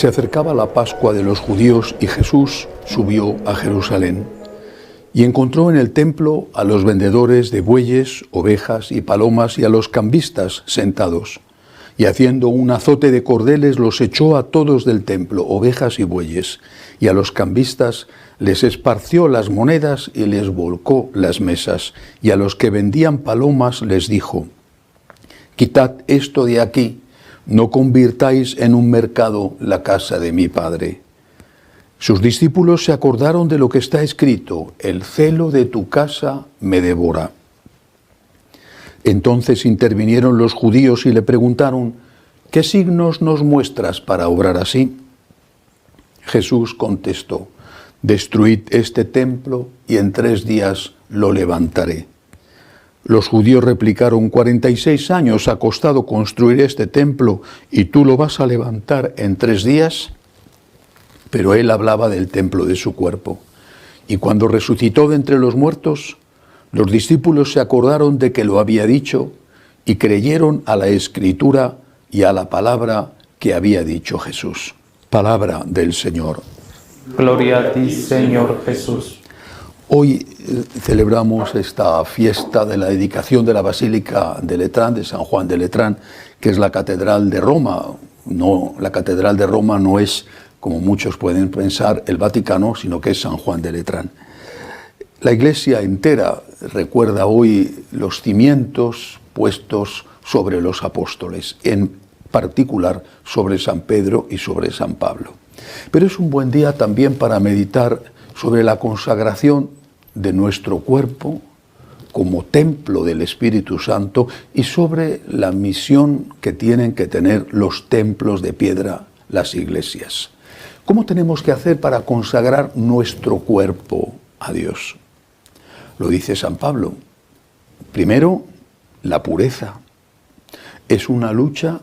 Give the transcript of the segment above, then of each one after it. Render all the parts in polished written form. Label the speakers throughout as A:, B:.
A: Se acercaba la Pascua de los judíos y Jesús subió a Jerusalén y encontró en el templo a los vendedores de bueyes, ovejas y palomas y a los cambistas sentados. Y haciendo un azote de cordeles los echó a todos del templo, ovejas y bueyes, y a los cambistas les esparció las monedas y les volcó las mesas, y a los que vendían palomas les dijo: quitad esto de aquí, no convirtáis en un mercado la casa de mi Padre. Sus discípulos se acordaron de lo que está escrito: el celo de tu casa me devora. Entonces intervinieron los judíos y le preguntaron: ¿qué signos nos muestras para obrar así? Jesús contestó: destruid este templo y en 3 días lo levantaré. Los judíos replicaron: 46 años ha costado construir este templo y tú lo vas a levantar en 3 días. Pero él hablaba del templo de su cuerpo. Y cuando resucitó de entre los muertos, los discípulos se acordaron de que lo había dicho y creyeron a la Escritura y a la palabra que había dicho Jesús. Palabra del Señor.
B: Gloria a ti, Señor Jesús.
A: Hoy celebramos esta fiesta de la dedicación de la Basílica de Letrán, de San Juan de Letrán, que es la Catedral de Roma. No, la Catedral de Roma no es, como muchos pueden pensar, el Vaticano, sino que es San Juan de Letrán. La Iglesia entera recuerda hoy los cimientos puestos sobre los apóstoles, en particular sobre San Pedro y sobre San Pablo. Pero es un buen día también para meditar sobre la consagración de nuestro cuerpo como templo del Espíritu Santo y sobre la misión que tienen que tener los templos de piedra, las iglesias. ¿Cómo tenemos que hacer para consagrar nuestro cuerpo a Dios? Lo dice San Pablo. Primero, la pureza. Es una lucha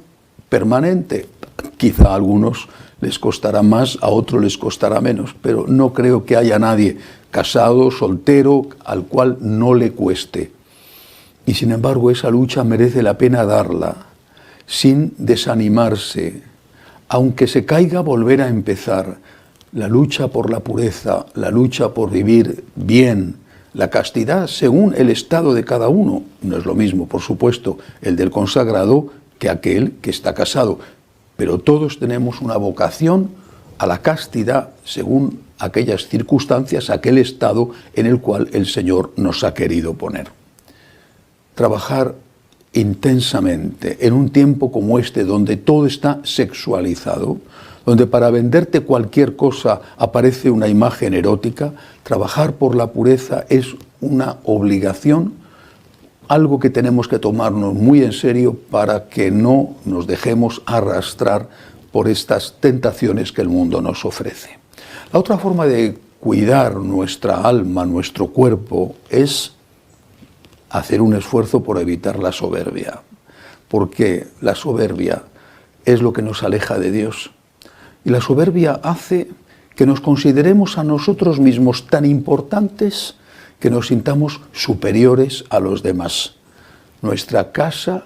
A: permanente. Quizá a algunos les costará más, a otros les costará menos, pero no creo que haya nadie casado, soltero, al cual no le cueste. Y sin embargo, esa lucha merece la pena darla, sin desanimarse. Aunque se caiga, volver a empezar. La lucha por la pureza, la lucha por vivir bien, la castidad según el estado de cada uno. No es lo mismo, por supuesto, el del consagrado que aquel que está casado. Pero todos tenemos una vocación a la castidad según aquellas circunstancias, aquel estado en el cual el Señor nos ha querido poner. Trabajar intensamente en un tiempo como este, donde todo está sexualizado, donde para venderte cualquier cosa aparece una imagen erótica, trabajar por la pureza es una obligación, algo que tenemos que tomarnos muy en serio para que no nos dejemos arrastrar por estas tentaciones que el mundo nos ofrece. La otra forma de cuidar nuestra alma, nuestro cuerpo, es hacer un esfuerzo por evitar la soberbia, porque la soberbia es lo que nos aleja de Dios. Y la soberbia hace que nos consideremos a nosotros mismos tan importantes que nos sintamos superiores a los demás. Nuestra casa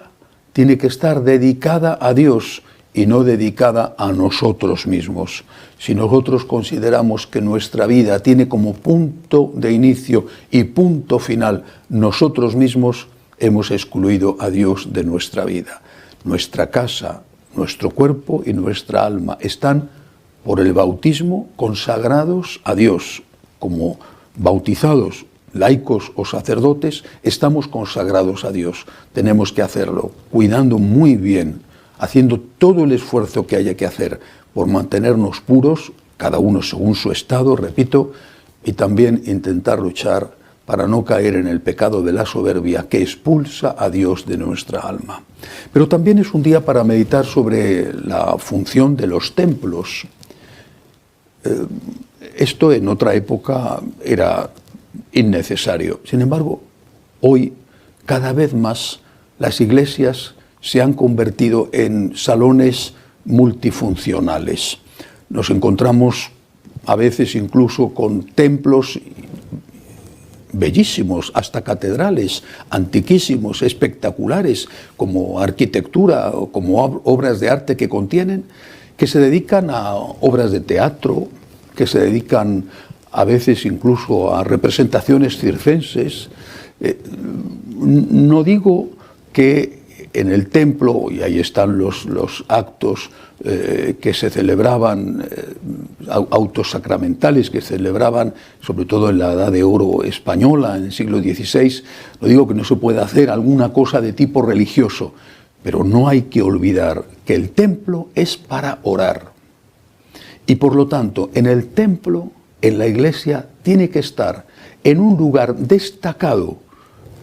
A: tiene que estar dedicada a Dios y no dedicada a nosotros mismos. Si nosotros consideramos que nuestra vida tiene como punto de inicio y punto final nosotros mismos, hemos excluido a Dios de nuestra vida. Nuestra casa, nuestro cuerpo y nuestra alma están por el bautismo consagrados a Dios. Como bautizados, laicos o sacerdotes, estamos consagrados a Dios. Tenemos que hacerlo cuidando muy bien, haciendo todo el esfuerzo que haya que hacer por mantenernos puros, cada uno según su estado, repito, y también intentar luchar para no caer en el pecado de la soberbia que expulsa a Dios de nuestra alma. Pero también es un día para meditar sobre la función de los templos. Esto en otra época era innecesario. Sin embargo, hoy cada vez más las iglesias se han convertido en salones multifuncionales. Nos encontramos a veces incluso con templos bellísimos, hasta catedrales, antiquísimos, espectaculares, como arquitectura o como obras de arte que contienen, que se dedican a obras de teatro, que se dedican a veces incluso a representaciones circenses. No digo que en el templo, y ahí están los actos que se celebraban, autos sacramentales que se celebraban sobre todo en la Edad de Oro española, en el siglo XVI, no digo que no se pueda hacer alguna cosa de tipo religioso, pero no hay que olvidar que el templo es para orar. Y por lo tanto, en el templo, en la iglesia, tiene que estar en un lugar destacado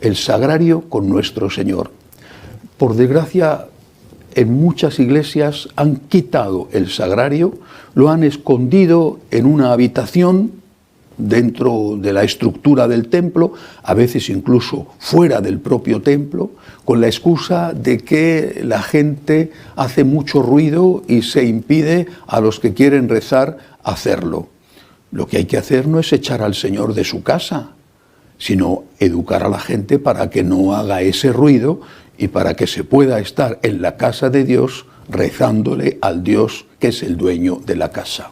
A: el sagrario con nuestro Señor. Por desgracia, en muchas iglesias han quitado el sagrario, lo han escondido en una habitación dentro de la estructura del templo, a veces incluso fuera del propio templo, con la excusa de que la gente hace mucho ruido y se impide a los que quieren rezar hacerlo. Lo que hay que hacer no es echar al Señor de su casa, sino educar a la gente para que no haga ese ruido y para que se pueda estar en la casa de Dios rezándole al Dios que es el dueño de la casa.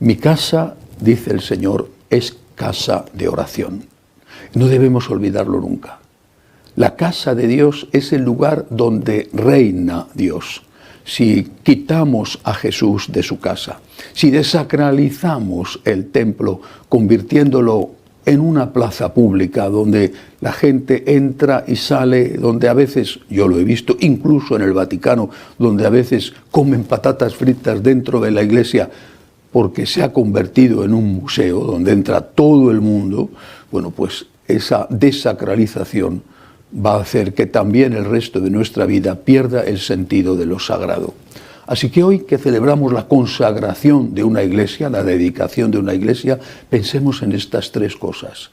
A: Mi casa, dice el Señor, es casa de oración. No debemos olvidarlo nunca. La casa de Dios es el lugar donde reina Dios. Si quitamos a Jesús de su casa, si desacralizamos el templo, convirtiéndolo en una plaza pública donde la gente entra y sale, donde a veces, yo lo he visto, incluso en el Vaticano, donde a veces comen patatas fritas dentro de la iglesia, porque se ha convertido en un museo donde entra todo el mundo, bueno, pues esa desacralización va a hacer que también el resto de nuestra vida pierda el sentido de lo sagrado. Así que hoy que celebramos la consagración de una iglesia, la dedicación de una iglesia, pensemos en estas tres cosas.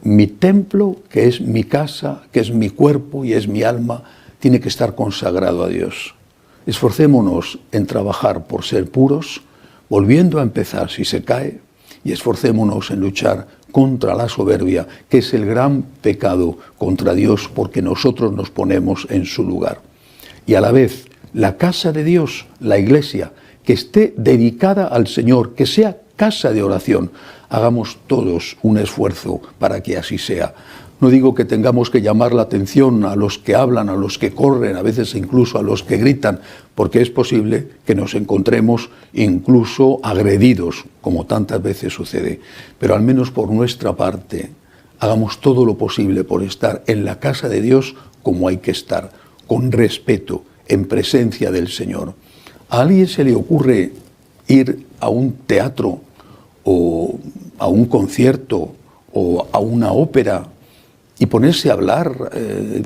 A: Mi templo, que es mi casa, que es mi cuerpo y es mi alma, tiene que estar consagrado a Dios. Esforcémonos en trabajar por ser puros, volviendo a empezar si se cae, y esforcémonos en luchar contra la soberbia, que es el gran pecado contra Dios, porque nosotros nos ponemos en su lugar. Y a la vez, la casa de Dios, la iglesia, que esté dedicada al Señor, que sea casa de oración. Hagamos todos un esfuerzo para que así sea. No digo que tengamos que llamar la atención a los que hablan, a los que corren, a veces incluso a los que gritan, porque es posible que nos encontremos incluso agredidos, como tantas veces sucede. Pero al menos por nuestra parte, hagamos todo lo posible por estar en la casa de Dios como hay que estar, con respeto, en presencia del Señor. ¿A alguien se le ocurre ir a un teatro o a un concierto o a una ópera y ponerse a hablar,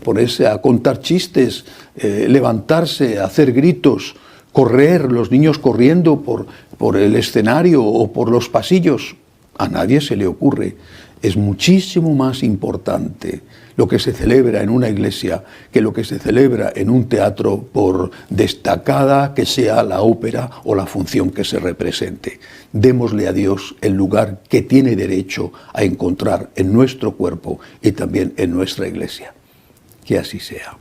A: ponerse a contar chistes, levantarse, hacer gritos, correr, los niños corriendo por el escenario o por los pasillos? A nadie se le ocurre. Es muchísimo más importante lo que se celebra en una iglesia que lo que se celebra en un teatro, por destacada que sea la ópera o la función que se represente. Démosle a Dios el lugar que tiene derecho a encontrar en nuestro cuerpo y también en nuestra iglesia. Que así sea.